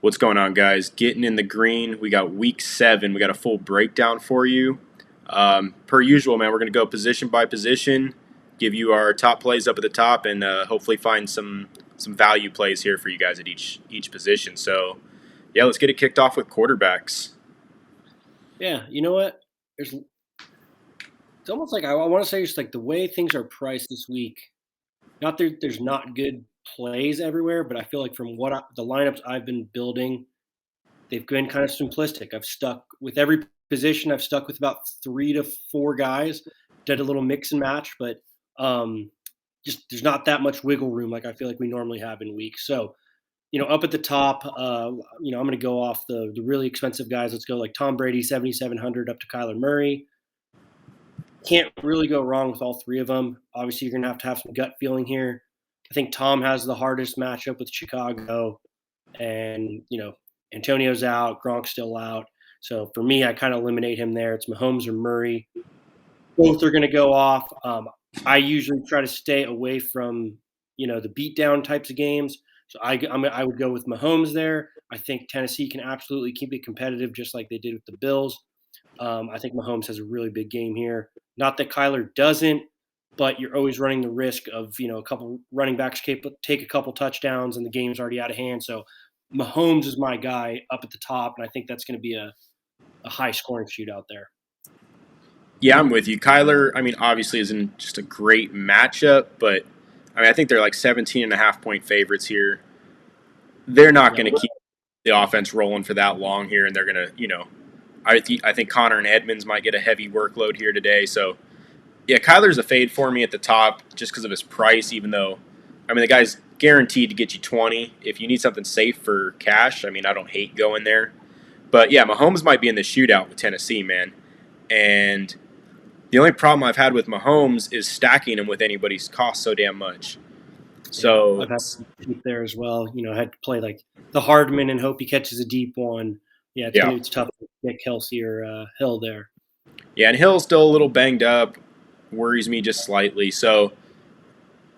What's going on, guys? Getting in the green. We got week 7. We got a full breakdown for you. Per usual, man, we're going to go position by position, give you our top plays up at the top, and hopefully find some value plays here for you guys at each position. So, yeah, let's get it kicked off with quarterbacks. Yeah, you know what? It's almost like I want to say it's like the way things are priced this week. Not there's not good plays everywhere, but I feel like from the lineups I've been building, they've been kind of simplistic. I've stuck with every position. I've stuck with about 3 to 4 guys. Did a little mix and match, but just there's not that much wiggle room like I feel like we normally have in weeks. So up at the top, I'm going to go off the really expensive guys. Let's go like Tom Brady, 7,700 up to Kyler Murray. Can't really go wrong with all 3 of them. Obviously, you're going to have some gut feeling here. I think Tom has the hardest matchup with Chicago, and Antonio's out, Gronk's still out. So for me, I kind of eliminate him there. It's Mahomes or Murray. Both are going to go off. I usually try to stay away from the beatdown types of games. So I would go with Mahomes there. I think Tennessee can absolutely keep it competitive, just like they did with the Bills. I think Mahomes has a really big game here. Not that Kyler doesn't, but you're always running the risk of a couple running backs take a couple touchdowns and the game's already out of hand. So Mahomes is my guy up at the top, and I think that's going to be a high scoring shootout there. Yeah, I'm with you. Kyler, obviously isn't just a great matchup, but I think they're like 17.5-point favorites here. They're not going to keep the offense rolling for that long here, and they're going to, I think Connor and Edmonds might get a heavy workload here today. So, yeah, Kyler's a fade for me at the top just because of his price, even though, the guy's guaranteed to get you 20. If you need something safe for cash, I don't hate going there. But, yeah, Mahomes might be in the shootout with Tennessee, man. And the only problem I've had with Mahomes is stacking him with anybody's cost so damn much. So I've had to keep there as well. I had to play like the Hardman and hope he catches a deep one. Yeah, it's tough to get Kelsey or Hill there. Yeah, and Hill's still a little banged up. Worries me just slightly. So,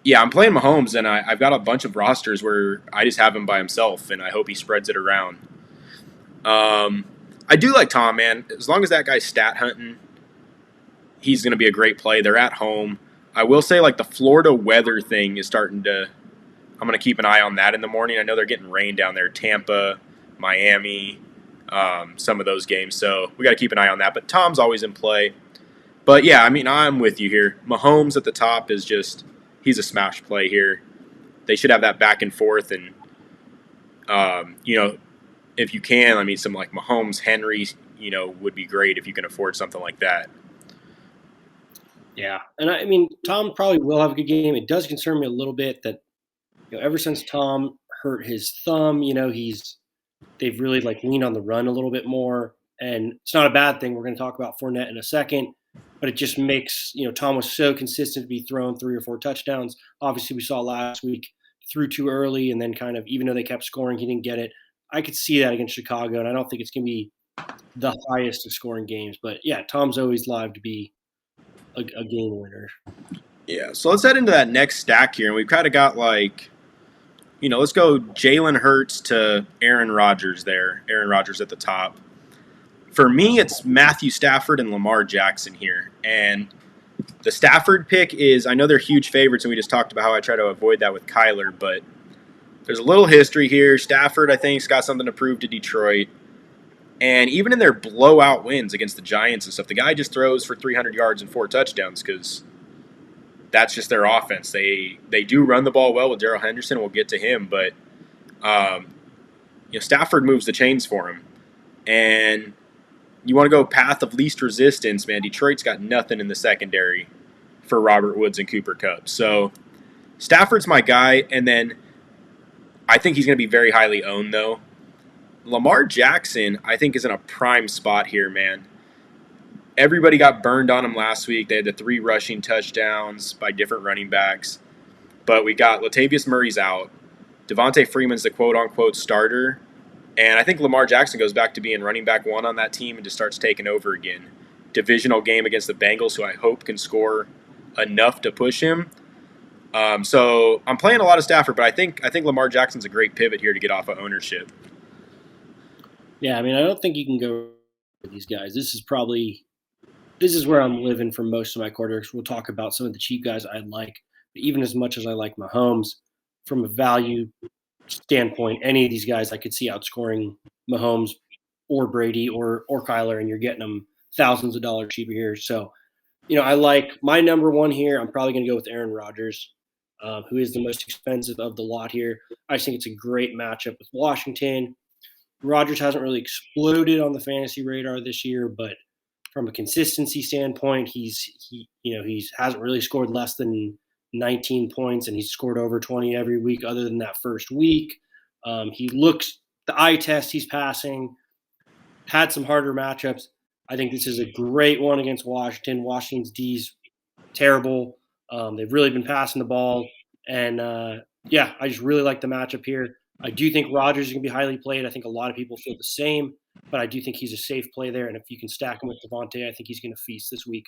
yeah, I'm playing Mahomes, and I've got a bunch of rosters where I just have him by himself, and I hope he spreads it around. I do like Tom, man. As long as that guy's stat hunting, he's going to be a great play. They're at home. I will say, like, the Florida weather thing is starting to – I'm going to keep an eye on that in the morning. I know they're getting rain down there. Tampa, Miami, some of those games. So we got to keep an eye on that. But Tom's always in play. But, yeah, I'm with you here. Mahomes at the top is just – he's a smash play here. They should have that back and forth. And, if you can, some like Mahomes, Henry, would be great if you can afford something like that. Yeah, and Tom probably will have a good game. It does concern me a little bit that ever since Tom hurt his thumb, they've really like leaned on the run a little bit more, and it's not a bad thing. We're going to talk about Fournette in a second, but it just makes Tom was so consistent to be throwing 3 or 4 touchdowns. Obviously, we saw last week threw too early, and then kind of even though they kept scoring, he didn't get it. I could see that against Chicago, and I don't think it's going to be the highest of scoring games. But yeah, Tom's always live to be a game winner. Yeah, so let's head into that next stack here, and we've kind of got like, let's go Jalen Hurts to Aaron Rodgers there. Aaron Rodgers at the top. For me, it's Matthew Stafford and Lamar Jackson here, and the Stafford pick is, I know they're huge favorites, and we just talked about how I try to avoid that with Kyler, but there's a little history here. Stafford, I think, has got something to prove to Detroit. And even in their blowout wins against the Giants and stuff, the guy just throws for 300 yards and 4 touchdowns because that's just their offense. They do run the ball well with Darrell Henderson. We'll get to him, but Stafford moves the chains for him. And you want to go path of least resistance, man. Detroit's got nothing in the secondary for Robert Woods and Cooper Kupp. So Stafford's my guy, and then I think he's going to be very highly owned, though. Lamar Jackson, I think, is in a prime spot here, man. Everybody got burned on him last week. They had the 3 rushing touchdowns by different running backs. But we got Latavius Murray's out. Devontae Freeman's the quote-unquote starter. And I think Lamar Jackson goes back to being running back 1 on that team and just starts taking over again. Divisional game against the Bengals, who I hope can score enough to push him. So I'm playing a lot of Stafford, but I think Lamar Jackson's a great pivot here to get off of ownership. Yeah, I mean, I don't think you can go with these guys. This is where I'm living for most of my quarterbacks. We'll talk about some of the cheap guys I like, but even as much as I like Mahomes, from a value standpoint, any of these guys I could see outscoring Mahomes or Brady or Kyler, and you're getting them thousands of dollars cheaper here. So, I like my number one here. I'm probably going to go with Aaron Rodgers, who is the most expensive of the lot here. I just think it's a great matchup with Washington. Rodgers hasn't really exploded on the fantasy radar this year, but from a consistency standpoint, he's hasn't really scored less than 19 points, and he's scored over 20 every week, other than that first week. He looks the eye test. He's passing. Had some harder matchups. I think this is a great one against Washington. Washington's D's terrible. They've really been passing the ball, and yeah, I just really like the matchup here. I do think Rodgers is going to be highly played. I think a lot of people feel the same, but I do think he's a safe play there. And if you can stack him with Devontae, I think he's going to feast this week.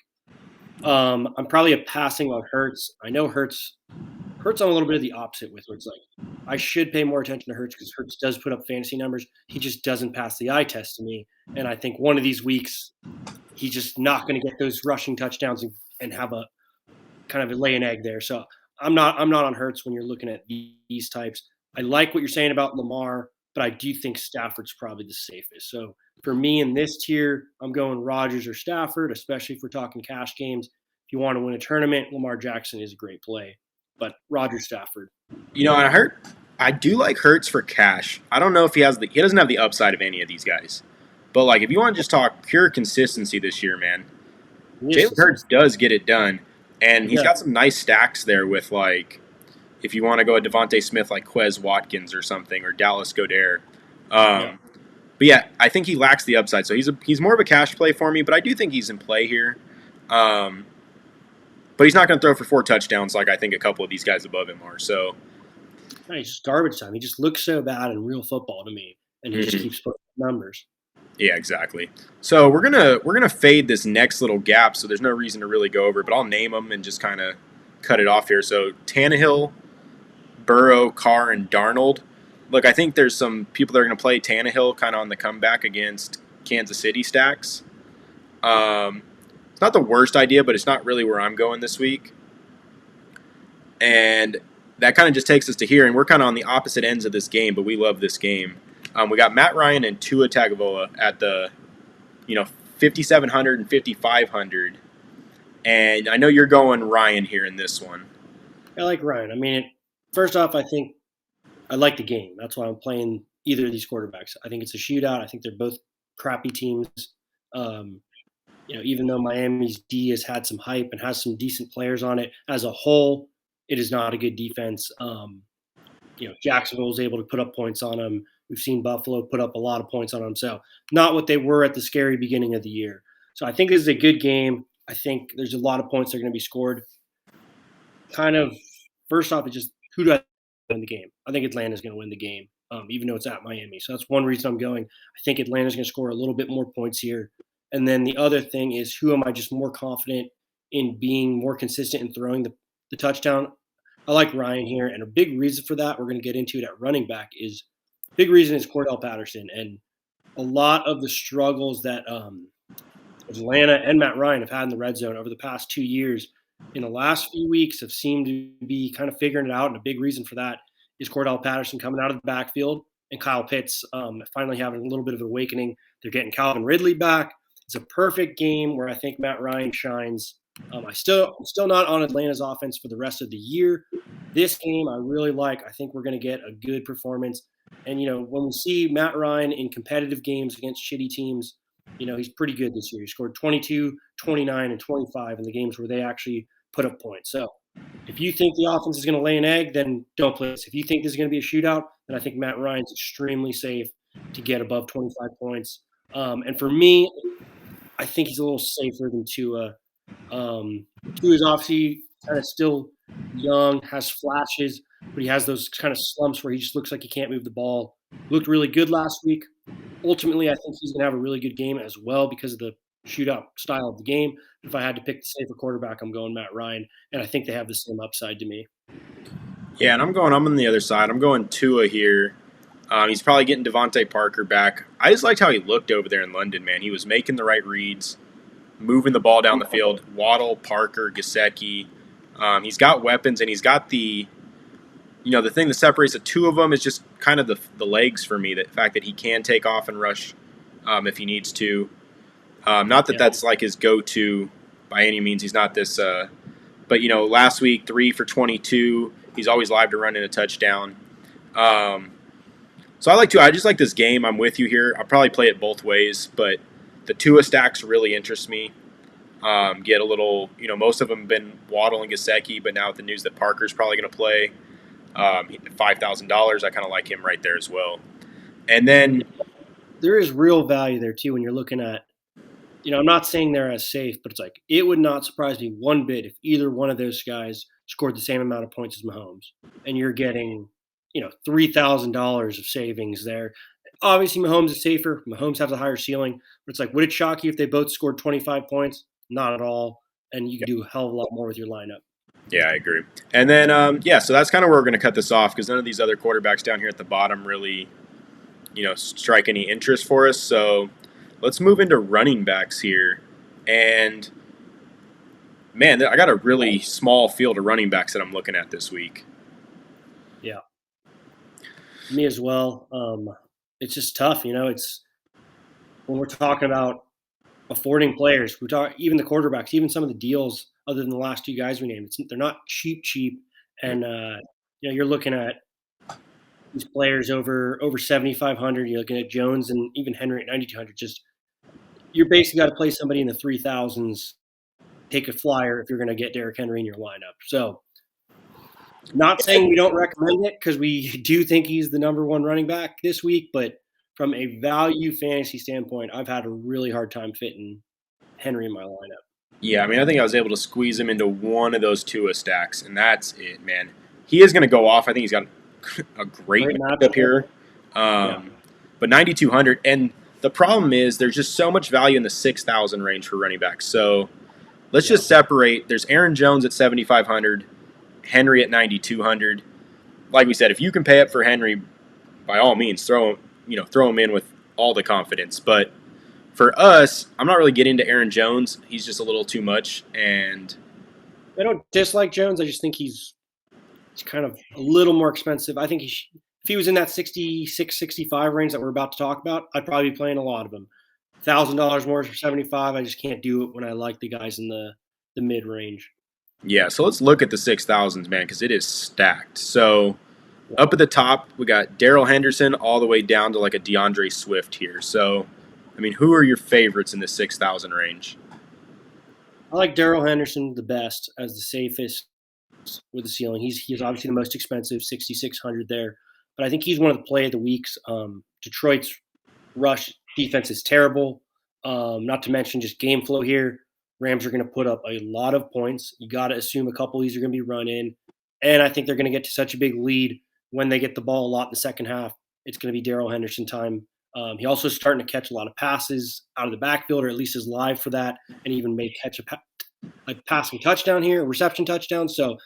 I'm probably a passing on Hurts. I know Hurts. I'm a little bit of the opposite with where it's like I should pay more attention to Hurts because Hurts does put up fantasy numbers. He just doesn't pass the eye test to me. And I think one of these weeks he's just not going to get those rushing touchdowns and have a kind of lay an egg there. So I'm not on Hurts when you're looking at these types. I like what you're saying about Lamar, but I do think Stafford's probably the safest. So for me in this tier, I'm going Rodgers or Stafford, especially if we're talking cash games. If you want to win a tournament, Lamar Jackson is a great play, but Rodgers Stafford. I do like Hurts for cash. I don't know if he doesn't have the upside of any of these guys. But like if you want to just talk pure consistency this year, man, Jalen Hurts does get it done. And he's got some nice stacks there with like if you want to go a Devontae Smith like Quez Watkins or something or Dallas Goedert. But yeah, I think he lacks the upside. So he's more of a cash play for me, but I do think he's in play here. But he's not going to throw for 4 touchdowns like I think a couple of these guys above him are. So he's just garbage time. He just looks so bad in real football to me, and he just keeps putting numbers. Yeah, exactly. So we're gonna fade this next little gap. So there's no reason to really go over, but I'll name them and just kind of cut it off here. So Tannehill, Burrow, Carr, and Darnold. Look, I think there's some people that are going to play Tannehill kind of on the comeback against Kansas City stacks. It's not the worst idea, but it's not really where I'm going this week. And that kind of just takes us to here, and we're kind of on the opposite ends of this game, but we love this game. We got Matt Ryan and Tua Tagovailoa at the, 5,700 and 5,500. And I know you're going Ryan here in this one. I like Ryan. I mean, first off, I think I like the game. That's why I'm playing either of these quarterbacks. I think it's a shootout. I think they're both crappy teams. Even though Miami's D has had some hype and has some decent players on it, as a whole, it is not a good defense. Jacksonville was able to put up points on them. We've seen Buffalo put up a lot of points on them. So not what they were at the scary beginning of the year. So I think this is a good game. I think there's a lot of points that are going to be scored. Kind of, first off, it's just who do I win the game? I think Atlanta's going to win the game, even though it's at Miami. So that's one reason I'm going. I think Atlanta's going to score a little bit more points here. And then the other thing is who am I just more confident in being more consistent in throwing the touchdown? I like Ryan here. And a big reason for that, we're going to get into it at running back, is big reason is Cordell Patterson. And a lot of the struggles that Atlanta and Matt Ryan have had in the red zone over the past 2 years in the last few weeks have seemed to be kind of figuring it out. And a big reason for that is Cordell Patterson coming out of the backfield and Kyle Pitts finally having a little bit of an awakening. They're getting Calvin Ridley back. It's a perfect game where I think Matt Ryan shines. I'm still not on Atlanta's offense for the rest of the year. This game I really like. I think we're going to get a good performance. And, when we see Matt Ryan in competitive games against shitty teams, he's pretty good this year. He scored 22, 29, and 25 in the games where they actually put up points. So if you think the offense is going to lay an egg, then don't play this. If you think this is going to be a shootout, then I think Matt Ryan's extremely safe to get above 25 points. And for me, I think he's a little safer than Tua. Tua's obviously kind of still young, has flashes, but he has those kind of slumps where he just looks like he can't move the ball. Looked really good last week. Ultimately, I think he's going to have a really good game as well because of the shootout style of the game. If I had to pick the safer quarterback, I'm going Matt Ryan, and I think they have the same upside to me. Yeah, and I'm on the other side. I'm going Tua here. He's probably getting Devontae Parker back. I just liked how he looked over there in London, man. He was making the right reads, moving the ball down the field. Waddle, Parker, Gesicki. He's got weapons, and he's got the thing that separates the two of them is just kind of the legs for me. The fact that he can take off and rush if he needs to. Not that that's like his go-to by any means. He's not this. But last week 3 for 22. He's always live to run in a touchdown. So I just like this game. I'm with you here. I'll probably play it both ways, but the Tua stacks really interest me. Get a little, most of them have been Waddle and Gesicki, but now with the news that Parker's probably going to play, $5,000, I kind of like him right there as well. And then there is real value there too when you're looking at, I'm not saying they're as safe, but it's like it would not surprise me one bit if either one of those guys scored the same amount of points as Mahomes, and you're getting, $3,000 of savings there. Obviously, Mahomes is safer. Mahomes has a higher ceiling, but it's like, would it shock you if they both scored 25 points? Not at all, and you can do a hell of a lot more with your lineup. Yeah, I agree. And then, so that's kind of where we're going to cut this off because none of these other quarterbacks down here at the bottom really, strike any interest for us. So let's move into running backs here. And, man, I got a really small field of running backs that I'm looking at this week. Yeah. Me as well. It's just tough, it's when we're talking about affording players, we talk even the quarterbacks, even some of the deals other than the last two guys we named. They're not cheap, and you're looking at these players over 7,500. You're looking at Jones and even Henry at 9,200. Just you're basically got to play somebody in the 3,000s, take a flyer if you're going to get Derrick Henry in your lineup. So, not saying we don't recommend it because we do think he's the number one running back this week, but from a value fantasy standpoint, I've had a really hard time fitting Henry in my lineup. Yeah, I think I was able to squeeze him into one of those Tua stacks, and that's it, man. He is going to go off. I think he's got a great matchup here. But 9,200, and the problem is there's just so much value in the 6,000 range for running backs. So let's just separate. There's Aaron Jones at 7,500, Henry at 9,200. Like we said, if you can pay up for Henry, by all means, throw him in with all the confidence. But for us, I'm not really getting into Aaron Jones. He's just a little too much. And I don't dislike Jones. I just think he's kind of a little more expensive. I think if he was in that 66, 65 range that we're about to talk about, I'd probably be playing a lot of them. $1,000 more for 75. I just can't do it when I like the guys in the mid range. Yeah, so let's look at the 6,000s, man, because it is stacked. So up at the top, we got Darrell Henderson all the way down to like a DeAndre Swift here. So, who are your favorites in the 6,000 range? I like Darrell Henderson the best as the safest with the ceiling. He's obviously the most expensive, 6,600 there. But I think he's one of the play of the weeks. Detroit's rush defense is terrible. Not to mention just game flow here. Rams are going to put up a lot of points. You got to assume a couple of these are going to be run in. And I think they're going to get to such a big lead when they get the ball a lot in the second half. It's going to be Darrell Henderson time. He also is starting to catch a lot of passes out of the backfield, or at least is live for that, and even may catch a passing touchdown here, a reception touchdown. So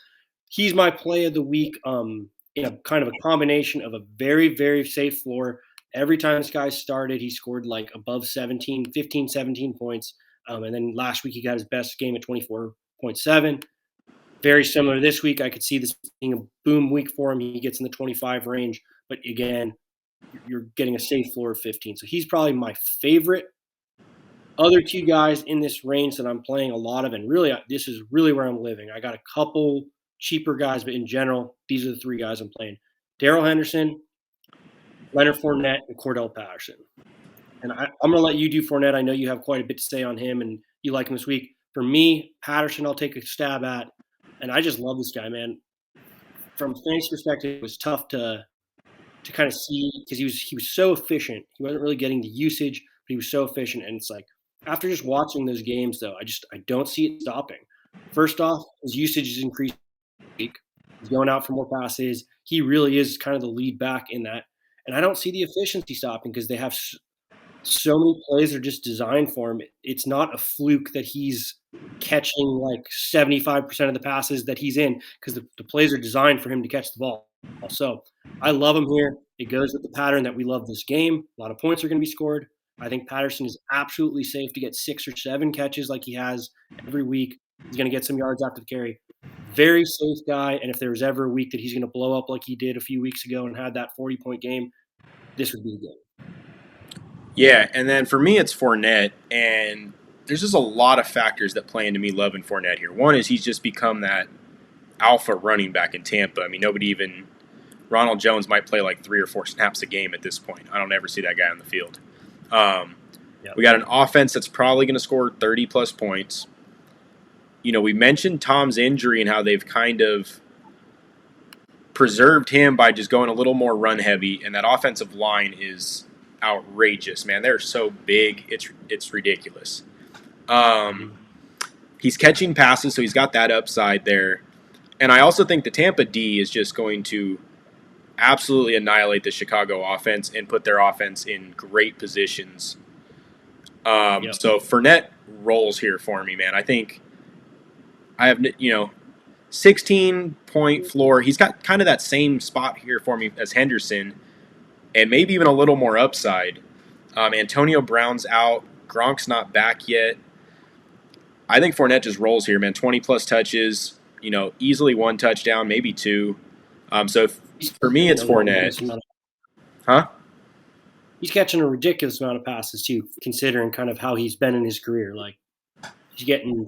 he's my play of the week in a kind of a combination of a very, very safe floor. Every time this guy started, he scored like above 15, 17 points. And then last week he got his best game at 24.7. Very similar this week. I could see this being a boom week for him. He gets in the 25 range. But again, you're getting a safe floor of 15. So he's probably my favorite. Other two guys in this range that I'm playing a lot of, and really this is really where I'm living. I got a couple cheaper guys, but in general, these are the three guys I'm playing. Darrell Henderson, Leonard Fournette, and Cordell Patterson. And I'm going to let you do Fournette. I know you have quite a bit to say on him, and you like him this week. For me, Patterson I'll take a stab at. And I just love this guy, man. From a fantasy perspective, it was tough to kind of see because he was so efficient. He wasn't really getting the usage, but he was so efficient. And it's like, after just watching those games, though, I don't see it stopping. First off, his usage is increasing. He's going out for more passes. He really is kind of the lead back in that. And I don't see the efficiency stopping because they have so many plays that are just designed for him. It's not a fluke that he's catching like 75% of the passes that he's in because the plays are designed for him to catch the ball. So I love him here. It goes with the pattern that we love this game. A lot of points are going to be scored. I think Patterson is absolutely safe to get 6 or 7 catches like he has every week. He's going to get some yards after the carry. Very safe guy. And if there was ever a week that he's going to blow up like he did a few weeks ago and had that 40-point game, this would be the game. Yeah, and then for me, it's Fournette, and there's just a lot of factors that play into me loving Fournette here. One is he's just become that alpha running back in Tampa. I mean, nobody even Ronald Jones might play like 3 or 4 snaps a game at this point. I don't ever see that guy on the field. We got an offense that's probably going to score 30-plus points. We mentioned Tom's injury and how they've kind of preserved him by just going a little more run-heavy, and that offensive line is outrageous, man. They're so big, it's ridiculous. He's catching passes, so he's got that upside there. And I also think the Tampa D is just going to absolutely annihilate the Chicago offense and put their offense in great positions. So Fournette rolls here for me, man. I think I have, 16-point floor. He's got kind of that same spot here for me as Henderson, and maybe even a little more upside. Antonio Brown's out. Gronk's not back yet. I think Fournette just rolls here, man. 20-plus touches, easily 1 touchdown, maybe 2. So for me, it's Fournette. Huh? He's catching a ridiculous amount of passes, too, considering kind of how he's been in his career. Like, he's getting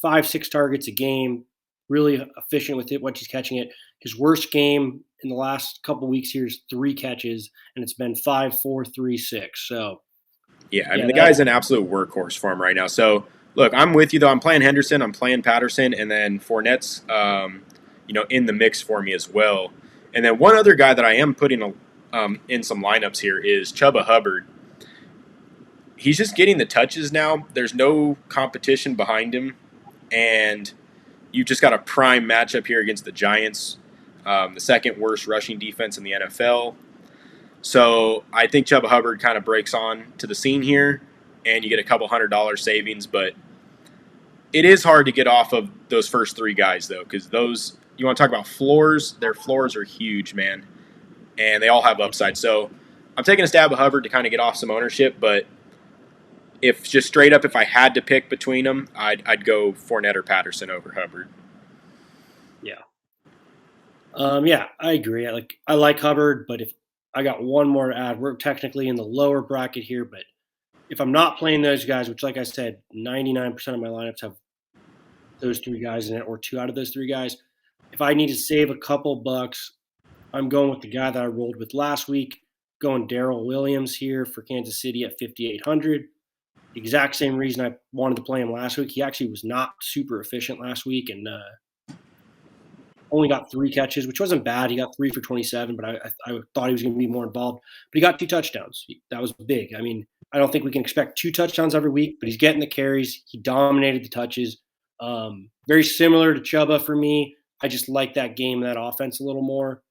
5, 6 targets a game, really efficient with it, what he's catching it. His worst game in the last couple weeks here is 3 catches, and it's been 5, 4, 3, 6. So, yeah, the guy's an absolute workhorse for him right now. So, look, I'm with you, though. I'm playing Henderson, I'm playing Patterson, and then Fournette's, in the mix for me as well. And then one other guy that I am putting in some lineups here is Chuba Hubbard. He's just getting the touches now. There's no competition behind him, and you've just got a prime matchup here against the Giants, the second worst rushing defense in the NFL. So I think Chuba Hubbard kind of breaks on to the scene here, and you get a couple $100 savings. But it is hard to get off of those first 3 guys, though, because those, you want to talk about floors, their floors are huge, man, and they all have upside. So I'm taking a stab at Hubbard to kind of get off some ownership, but if just straight up, if I had to pick between them, I'd go Fournette or Patterson over Hubbard. Yeah. I agree. I like Hubbard, but if I got one more to add, we're technically in the lower bracket here, but if I'm not playing those guys, which like I said, 99% of my lineups have those 3 guys in it, or 2 out of those 3 guys. If I need to save a couple bucks, I'm going with the guy that I rolled with last week, going Darrell Williams here for Kansas City at 5,800. The exact same reason I wanted to play him last week. He actually was not super efficient last week and only got 3 catches, which wasn't bad. He got 3 for 27, but I thought he was going to be more involved. But he got 2 touchdowns. That was big. I mean, I don't think we can expect 2 touchdowns every week, but he's getting the carries. He dominated the touches. Very similar to Chuba for me. I just like that game, that offense a little more.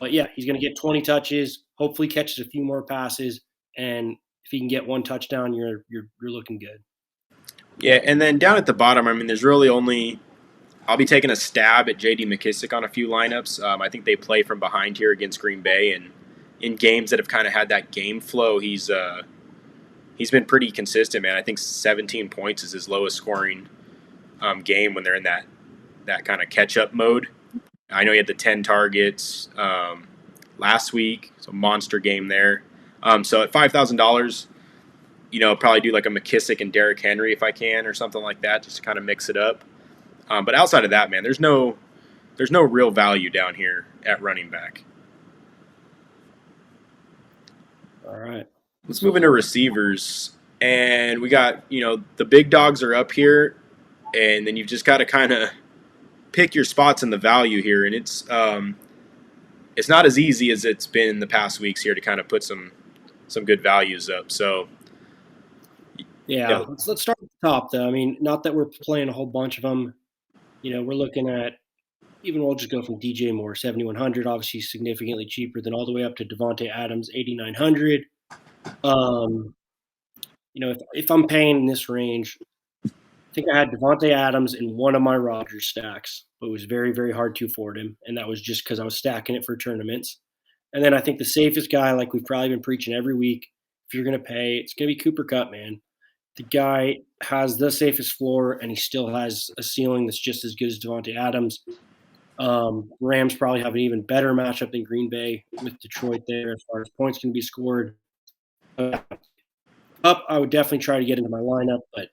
But yeah, he's going to get 20 touches, hopefully catches a few more passes, and if he can get 1 touchdown, you're looking good. Yeah, and then down at the bottom, I mean, there's really only – I'll be taking a stab at J.D. McKissick on a few lineups. I think they play from behind here against Green Bay, and in games that have kind of had that game flow, he's been pretty consistent, man. I think 17 points is his lowest scoring game when they're in that kind of catch-up mode. I know he had the 10 targets last week, so monster game there. So at $5,000, probably do like a McKissick and Derrick Henry if I can, or something like that, just to kind of mix it up. But outside of that, man, there's no real value down here at running back. All right. Let's move into receivers. And we got, the big dogs are up here, and then you've just got to kind of pick your spots in the value here. And it's not as easy as it's been in the past weeks here to kind of put some good values up. So, yeah. Let's start at the top, though. I mean, not that we're playing a whole bunch of them. We're looking at, even we'll just go from DJ Moore, 7,100, obviously significantly cheaper than all the way up to Devontae Adams, 8,900. If I'm paying in this range, I think I had Devontae Adams in one of my Rodgers stacks, but it was very, very hard to afford him, and that was just because I was stacking it for tournaments. And then I think the safest guy, like we've probably been preaching every week, if you're going to pay, it's going to be Cooper Kupp, man. The guy has the safest floor, and he still has a ceiling that's just as good as Devontae Adams. Rams probably have an even better matchup than Green Bay with Detroit there as far as points can be scored. Up, I would definitely try to get into my lineup, but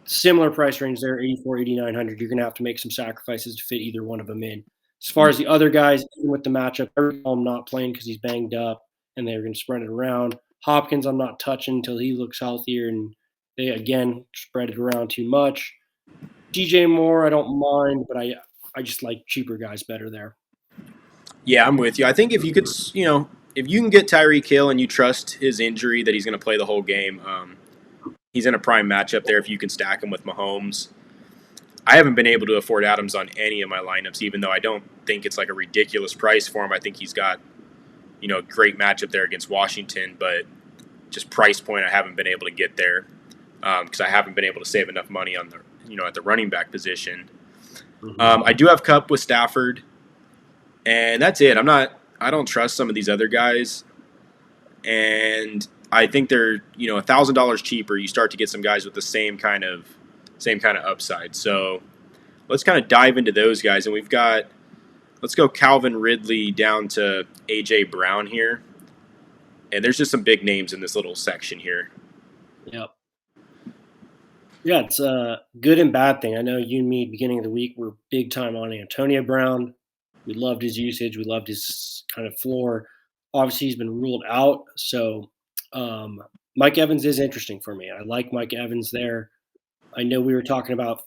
similar price range there, 84, 8,900. You're going to have to make some sacrifices to fit either one of them in. As far as the other guys, even with the matchup, I'm not playing because he's banged up, and they're going to spread it around. Hopkins, I'm not touching until he looks healthier, and they, again, spread it around too much. DJ Moore, I don't mind, but I just like cheaper guys better there. Yeah, I'm with you. I think if you could, if you can get Tyreek Hill and you trust his injury that he's going to play the whole game, he's in a prime matchup there if you can stack him with Mahomes. I haven't been able to afford Adams on any of my lineups, even though I don't think it's like a ridiculous price for him. I think he's got, a great matchup there against Washington, but just price point, I haven't been able to get there because I haven't been able to save enough money on the, at the running back position. I do have Kupp with Stafford, and that's it. I don't trust some of these other guys, and I think they're $1,000 cheaper. You start to get some guys with the same kind of upside. So let's kind of dive into those guys, and let's go Calvin Ridley down to AJ Brown here, and there's just some big names in this little section here. Yep. Yeah, it's a good and bad thing. I know you and me, beginning of the week, were big time on Antonio Brown. We loved his usage. We loved his kind of floor. Obviously, he's been ruled out. So Mike Evans is interesting for me. I like Mike Evans there. I know we were talking about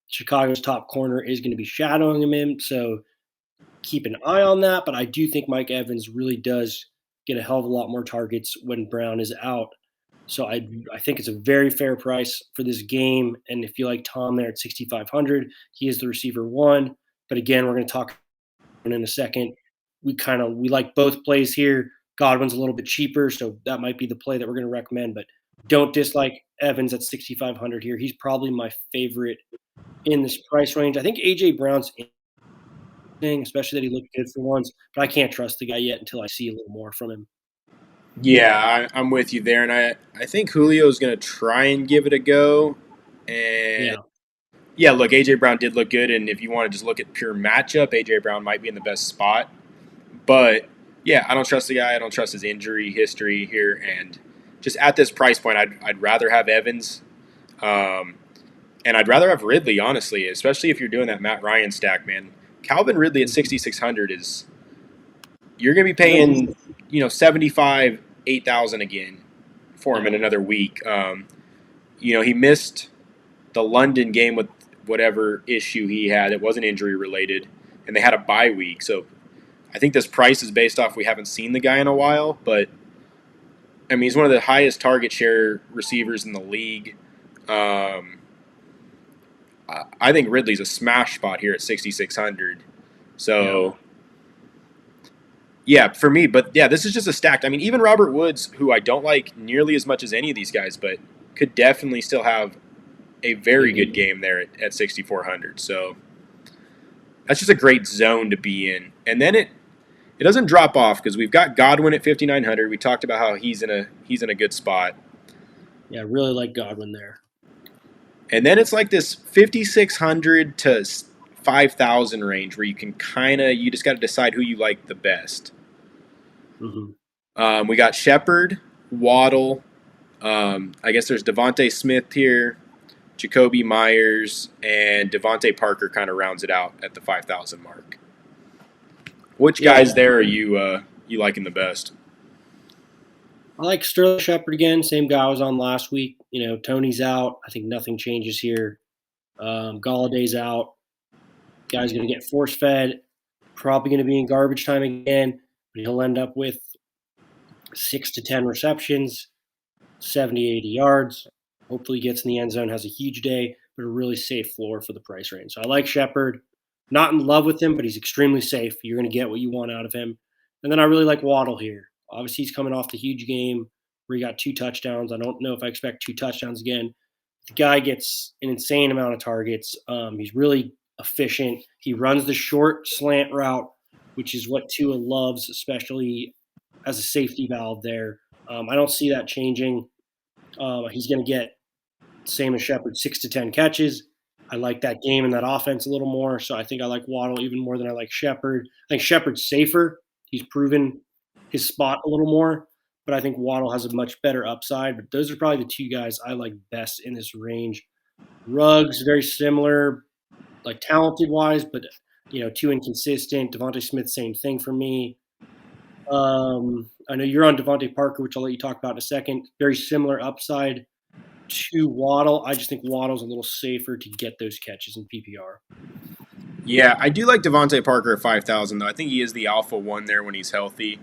Chicago's top corner is going to be shadowing him, so keep an eye on that. But I do think Mike Evans really does get a hell of a lot more targets when Brown is out. So I think it's a very fair price for this game. And if you like Tom there at 6,500, he is the receiver one. But again, we're going to talk in a second. We like both plays here. Godwin's a little bit cheaper, so that might be the play that we're going to recommend. But don't dislike Evans at 6,500 here. He's probably my favorite in this price range. I think AJ Brown's thing, especially that he looked good for once, but I can't trust the guy yet until I see a little more from him. Yeah, I'm with you there, and I think Julio's going to try and give it a go. And yeah, look, AJ Brown did look good, and if you want to just look at pure matchup, AJ Brown might be in the best spot. But yeah, I don't trust the guy. I don't trust his injury history here, and just at this price point, I'd rather have Evans, and I'd rather have Ridley, honestly, especially if you're doing that Matt Ryan stack, man. Calvin Ridley at 6,600 is you're going to be paying 75, 8,000 again for him in another week. He missed the London game with whatever issue he had. It wasn't injury related, and they had a bye week. So I think this price is based off we haven't seen the guy in a while, but I mean, he's one of the highest target share receivers in the league. I think Ridley's a smash spot here at 6,600. So yeah, for me, but yeah, this is just a stacked. I mean, even Robert Woods, who I don't like nearly as much as any of these guys, but could definitely still have a very good game there at 6,400. So that's just a great zone to be in. And then it doesn't drop off because we've got Godwin at 5,900. We talked about how he's in a good spot. Yeah, I really like Godwin there. And then it's like this 5,600 to 5,000 range where you can you just got to decide who you like the best. Mm-hmm. We got Shepard, Waddle. I guess there's Devontae Smith here, Jacoby Myers, and Devontae Parker kind of rounds it out at the 5,000 mark. Which guys there are you liking the best? I like Sterling Shepard again, same guy I was on last week. Tony's out. I think nothing changes here. Galladay's out. Guy's going to get force-fed. Probably going to be in garbage time again, but he'll end up with 6 to 10 receptions, 70, 80 yards. Hopefully gets in the end zone, has a huge day, but a really safe floor for the price range. So I like Shepard. Not in love with him, but he's extremely safe. You're going to get what you want out of him. And then I really like Waddle here. Obviously, he's coming off the huge game where he got 2 touchdowns. I don't know if I expect 2 touchdowns again. The guy gets an insane amount of targets. He's really efficient. He runs the short slant route which is what Tua loves, especially as a safety valve there. I don't see that changing. He's going to get, same as Shepard, 6 to 10 catches. I like that game and that offense a little more, so I think I like Waddle even more than I like Shepard. I think Shepard's safer. He's proven his spot a little more, but I think Waddle has a much better upside. But those are probably the two guys I like best in this range. Ruggs, very similar, like talented wise, but too inconsistent. Devontae Smith, same thing for me. I know you're on Devontae Parker, which I'll let you talk about in a second. Very similar upside to Waddle. I just think Waddle's a little safer to get those catches in PPR. Yeah, I do like Devontae Parker at 5,000 though. I think he is the alpha one there when he's healthy.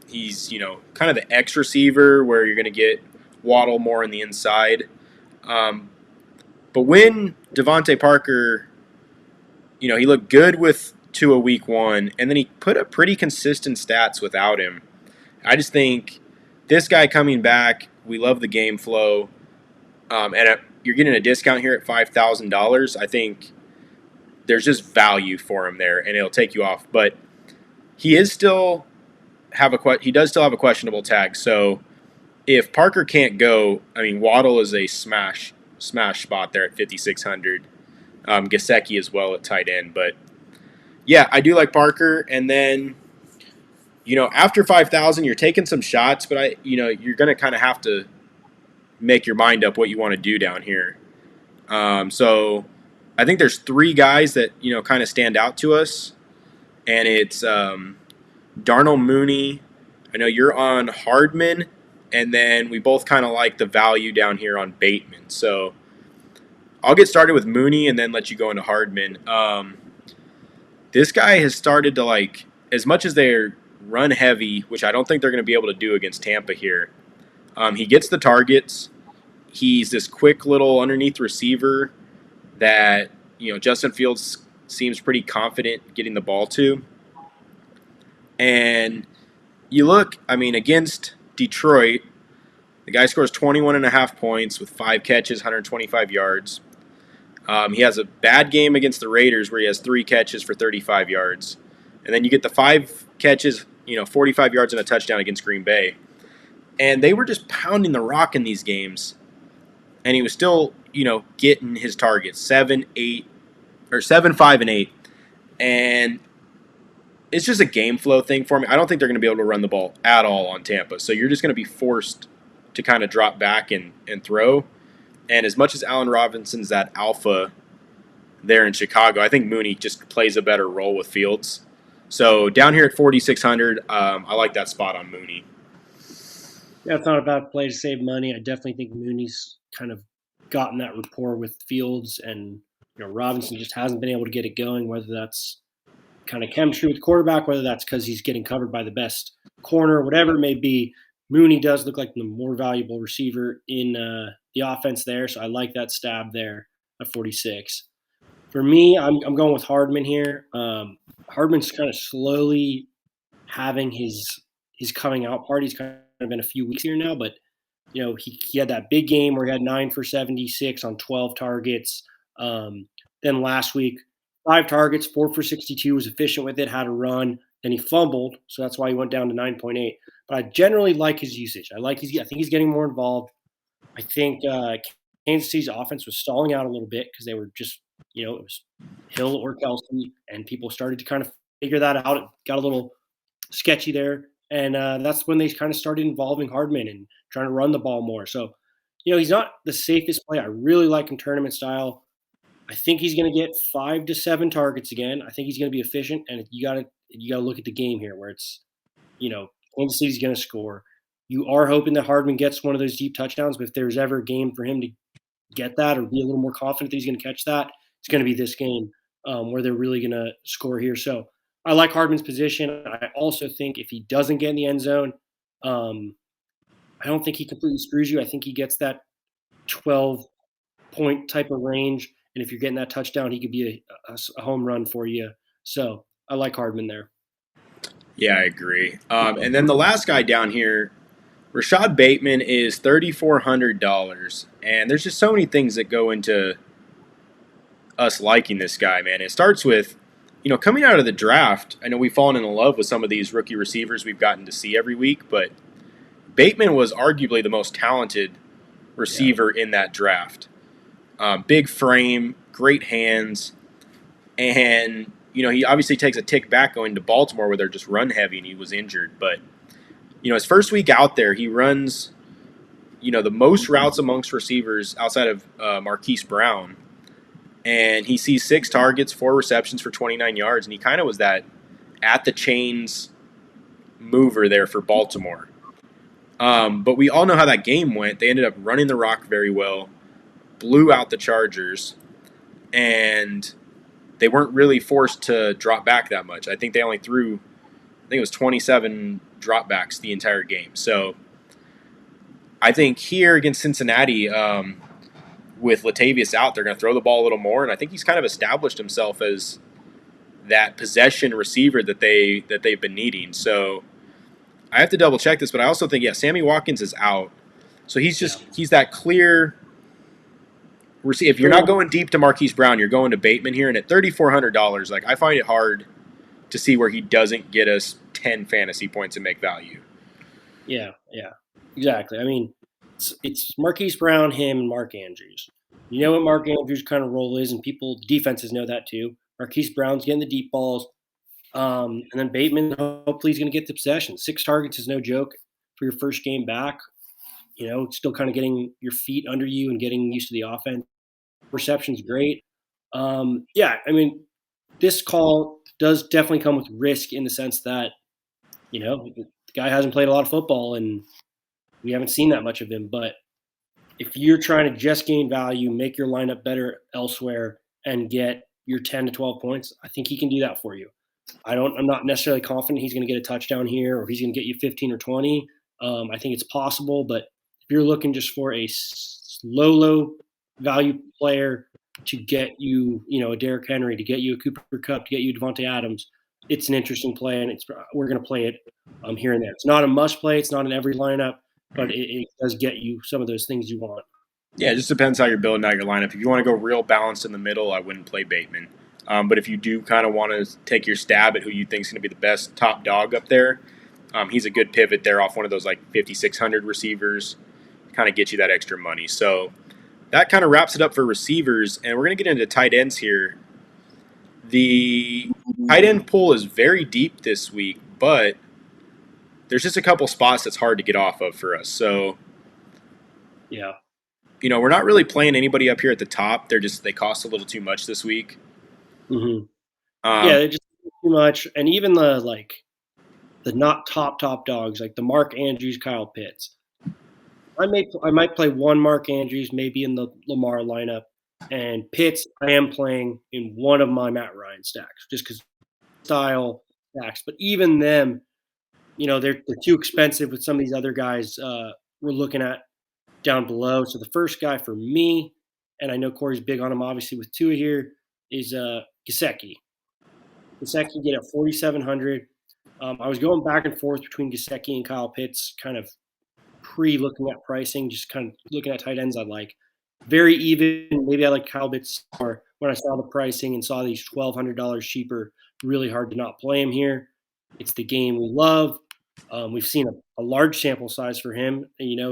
He's kind of the X receiver where you're going to get Waddle more on the inside. But when Devontae Parker, he looked good with Tua week 1, and then he put up pretty consistent stats without him. I just think this guy coming back, we love the game flow, and you're getting a discount here at $5,000. I think there's just value for him there, and it'll take you off. But he does still have a questionable tag. So if Parker can't go, I mean Waddle is a smash spot there at 5,600. Gesicki as well at tight end, but yeah, I do like Parker. And then after 5,000, you're taking some shots, but you're going to kind of have to make your mind up what you want to do down here. So I think there's 3 guys that kind of stand out to us, and it's Darnell Mooney. I know you're on Hardman, and then we both kind of like the value down here on Bateman. So I'll get started with Mooney and then let you go into Hardman. This guy has started to, as much as they're run heavy, which I don't think they're going to be able to do against Tampa here. He gets the targets. He's this quick little underneath receiver that Justin Fields seems pretty confident getting the ball to. And you look, against Detroit, the guy scores 21.5 points with 5 catches, 125 yards. He has a bad game against the Raiders where he has 3 catches for 35 yards. And then you get the 5 catches, 45 yards and a touchdown against Green Bay. And they were just pounding the rock in these games. And he was still, getting his targets, 7, 5, and 8. And it's just a game flow thing for me. I don't think they're going to be able to run the ball at all on Tampa. So you're just going to be forced to kind of drop back and throw. And as much as Allen Robinson's that alpha there in Chicago, I think Mooney just plays a better role with Fields. So down here at 4,600, I like that spot on Mooney. Yeah, it's not a bad play to save money. I definitely think Mooney's kind of gotten that rapport with Fields, and Robinson just hasn't been able to get it going, whether that's kind of chemistry with the quarterback, whether that's because he's getting covered by the best corner, whatever it may be. Mooney does look like the more valuable receiver in the offense there, so I like that stab there at 46. For me, I'm going with Hardman here. Hardman's kind of slowly having his coming out party. He's kind of been a few weeks here now, but he had that big game where he had 9 for 76 on 12 targets. Then last week, 5 targets, 4 for 62, was efficient with it, had a run. Then he fumbled, so that's why he went down to 9.8. But I generally like his usage. I think he's getting more involved. I think Kansas City's offense was stalling out a little bit because they were just, it was Hill or Kelsey, and people started to kind of figure that out. It got a little sketchy there, and that's when they kind of started involving Hardman and trying to run the ball more. So, he's not the safest play. I really like him tournament style. I think he's going to get 5 to 7 targets again. I think he's going to be efficient, and you got to look at the game here where it's, Kansas City's going to score. You are hoping that Hardman gets one of those deep touchdowns, but if there's ever a game for him to get that or be a little more confident that he's going to catch that, it's going to be this game where they're really going to score here. So I like Hardman's position. I also think if he doesn't get in the end zone, I don't think he completely screws you. I think he gets that 12-point type of range. And if you're getting that touchdown, he could be a home run for you. So I like Hardman there. Yeah, I agree. And then the last guy down here, Rashad Bateman, is $3,400. And there's just so many things that go into us liking this guy, man. It starts with, coming out of the draft, I know we've fallen in love with some of these rookie receivers we've gotten to see every week, but Bateman was arguably the most talented receiver in that draft. Big frame, great hands, and he obviously takes a tick back going to Baltimore where they're just run heavy and he was injured. But his first week out there, he runs the most routes amongst receivers outside of Marquise Brown, and he sees 6 targets, 4 receptions for 29 yards, and he kind of was that at the chains mover there for Baltimore. But we all know how that game went. They ended up running the rock very well, blew out the Chargers, and they weren't really forced to drop back that much. I think they only threw, it was 27 dropbacks the entire game. So I think here against Cincinnati, with Latavius out, they're going to throw the ball a little more, and I think he's kind of established himself as that possession receiver that they've been needing. So I have to double check this, but I also think Sammy Watkins is out, so he's that clear. If you're not going deep to Marquise Brown, you're going to Bateman here, and at $3,400, I find it hard to see where he doesn't get us 10 fantasy points and make value. Yeah, exactly. I mean, it's Marquise Brown, him, and Mark Andrews. You know what Mark Andrews' kind of role is, and defenses know that too. Marquise Brown's getting the deep balls, and then Bateman, hopefully he's going to get the possession. 6 targets is no joke for your first game back. Still kind of getting your feet under you and getting used to the offense. Reception's great. I mean, this call does definitely come with risk in the sense that, the guy hasn't played a lot of football and we haven't seen that much of him. But if you're trying to just gain value, make your lineup better elsewhere, and get your 10 to 12 points, I think he can do that for you. I'm not necessarily confident he's going to get a touchdown here or he's going to get you 15 or 20. I think it's possible, but if you're looking just for a low value player to get you, a Derrick Henry, to get you a Cooper Kupp, to get you Devontae Adams, it's an interesting play, and we're going to play it here and there. It's not a must play. It's not in every lineup, but it does get you some of those things you want. Yeah, it just depends how you're building out your lineup. If you want to go real balanced in the middle, I wouldn't play Bateman. But if you do kind of want to take your stab at who you think is going to be the best top dog up there, he's a good pivot there off one of those 5,600 receivers, kind of get you that extra money. So that kind of wraps it up for receivers, and we're going to get into tight ends here. The tight end pool is very deep this week, but there's just a couple spots that's hard to get off of for us. So, we're not really playing anybody up here at the top. They cost a little too much this week. Mm-hmm. They're just too much, and even the not top dogs like the Mark Andrews, Kyle Pitts. I might play one Mark Andrews maybe in the Lamar lineup, and Pitts I am playing in one of my Matt Ryan stacks just because style stacks. But even them, they're too expensive with some of these other guys we're looking at down below. So the first guy for me, and I know Corey's big on him obviously with Tua here, is Gesicki. Gesicki get at 4,700. I was going back and forth between Gesicki and Kyle Pitts, kind of looking at pricing, just kind of looking at tight ends I like. Very even. Maybe I like Kyle Pitts more when I saw the pricing and saw these $1,200 cheaper. Really hard to not play him here. It's the game we love. We've seen a large sample size for him,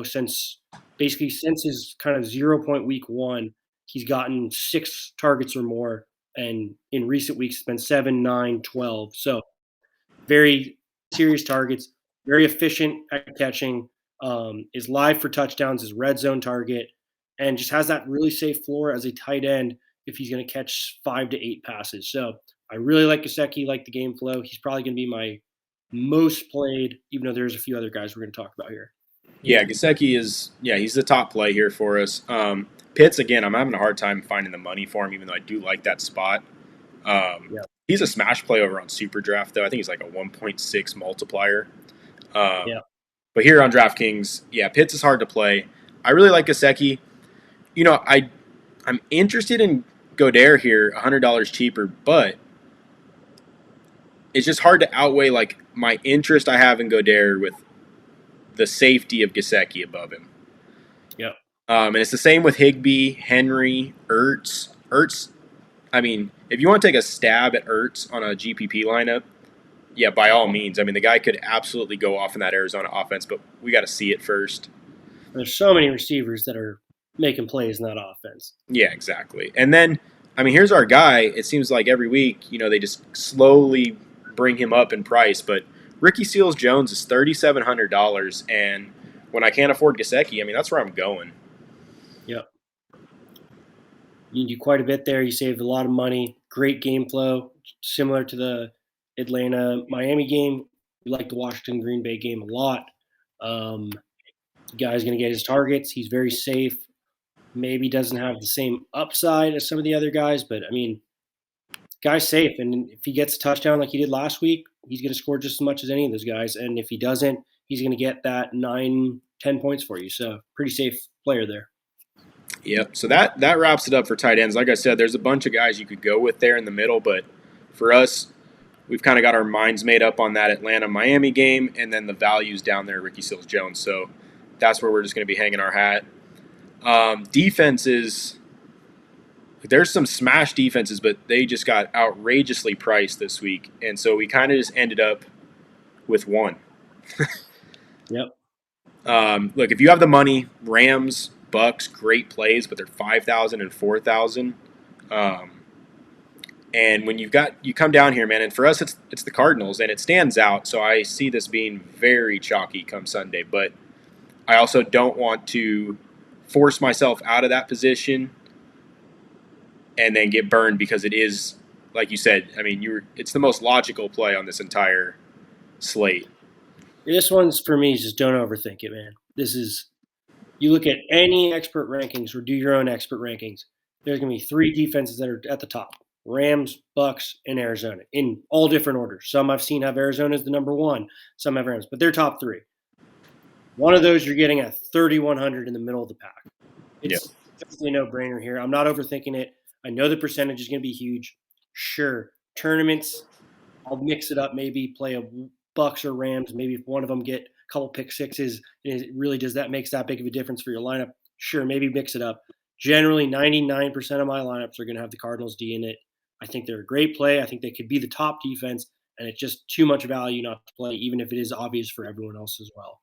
since his kind of 0 point week 1, he's gotten 6 targets or more. And in recent weeks, it's been 7, 9, 12. So very serious targets, very efficient at catching, is live for touchdowns, is red zone target, and just has that really safe floor as a tight end if he's going to catch 5 to 8 passes. So I really like Gesicki, like the game flow. He's probably going to be my most played, even though there's a few other guys we're going to talk about here. Yeah, Gesicki he's the top play here for us. Pitts, again, I'm having a hard time finding the money for him, even though I do like that spot. He's a smash play over on Super Draft, though. I think he's like a 1.6 multiplier. But here on DraftKings, Pitts is hard to play. I really like Gesicki. I'm interested in Goddard here, $100 cheaper, but it's just hard to outweigh my interest I have in Goddard with the safety of Gesicki above him. And it's the same with Higbee, Henry, Ertz. Ertz, I mean, if you want to take a stab at Ertz on a GPP lineup, yeah, by all means. I mean, the guy could absolutely go off in that Arizona offense, but we got to see it first. There's so many receivers that are making plays in that offense. Yeah, exactly. And then, I mean, here's our guy. It seems like every week, they just slowly bring him up in price. But Ricky Seals-Jones is $3,700, and when I can't afford Gesicki, I mean, that's where I'm going. Yep. You do quite a bit there. You saved a lot of money. Great game flow, similar to the Atlanta-Miami game. We like the Washington-Green Bay game a lot. The guy's going to get his targets. He's very safe. Maybe doesn't have the same upside as some of the other guys, but I mean, guy's safe. And if he gets a touchdown like he did last week, he's going to score just as much as any of those guys. And if he doesn't, he's going to get that 9-10 points for you. So pretty safe player there. Yep. So that wraps it up for tight ends. Like I said, there's a bunch of guys you could go with there in the middle, but for us, we've kind of got our minds made up on that Atlanta-Miami game, and then the values down there, Ricky Seals-Jones. So that's where we're just going to be hanging our hat. Defenses, there's some smash defenses, but they just got outrageously priced this week, and so we kind of just ended up with one. Yep. Look, if you have the money, Rams, Bucks, great plays, but they're 5,000 and 4,000. And when you come down here, man, and for us it's the Cardinals, and it stands out. So I see this being very chalky come Sunday, but I also don't want to force myself out of that position and then get burned, because it is, like you said, I mean, it's the most logical play on this entire slate. This one's for me. Just don't overthink it, man. You look at any expert rankings or do your own expert rankings. There's going to be 3 defenses that are at the top: Rams, Bucks, and Arizona, in all different orders. Some I've seen have Arizona as the number 1. Some have Rams, but they're top 3. One of those you're getting at 3,100 in the middle of the pack. It's definitely a no-brainer here. I'm not overthinking it. I know the percentage is going to be huge. Sure, tournaments, I'll mix it up. Maybe play a Bucks or Rams. Maybe if one of them get a couple pick sixes, and it really makes that big of a difference for your lineup. Sure, maybe mix it up. Generally, 99% of my lineups are going to have the Cardinals D in it. I think they're a great play. I think they could be the top defense, and it's just too much value not to play, even if it is obvious for everyone else as well.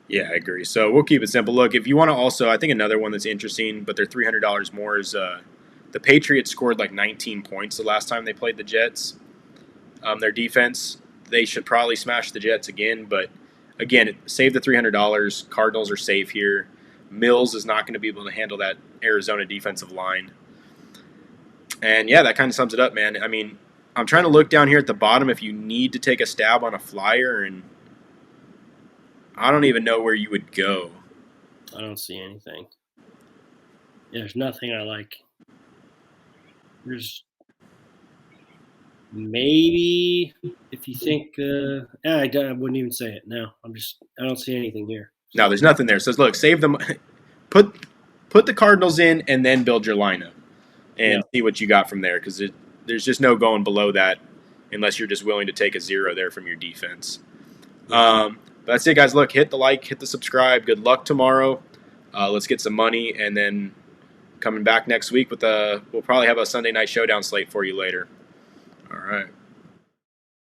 Yeah, I agree. So we'll keep it simple. Look, if you want to also, I think another one that's interesting, but they're $300 more, is the Patriots scored like 19 points the last time they played the Jets. Their defense, they should probably smash the Jets again, but again, save the $300. Cardinals are safe here. Mills is not going to be able to handle that Arizona defensive line. And yeah, that kind of sums it up, man. I mean, I'm trying to look down here at the bottom if you need to take a stab on a flyer, and I don't even know where you would go. I don't see anything. There's nothing I like. There's maybe if you think, I wouldn't even say it. No, I don't see anything here. No, there's nothing there. So look, save them, put the Cardinals in, and then build your lineup and see what you got from there, because there's just no going below that unless you're just willing to take a 0 there from your defense. But that's it, guys. Look, hit the like, hit the subscribe. Good luck tomorrow. Let's get some money, and then coming back next week we'll probably have a Sunday night showdown slate for you later. All right.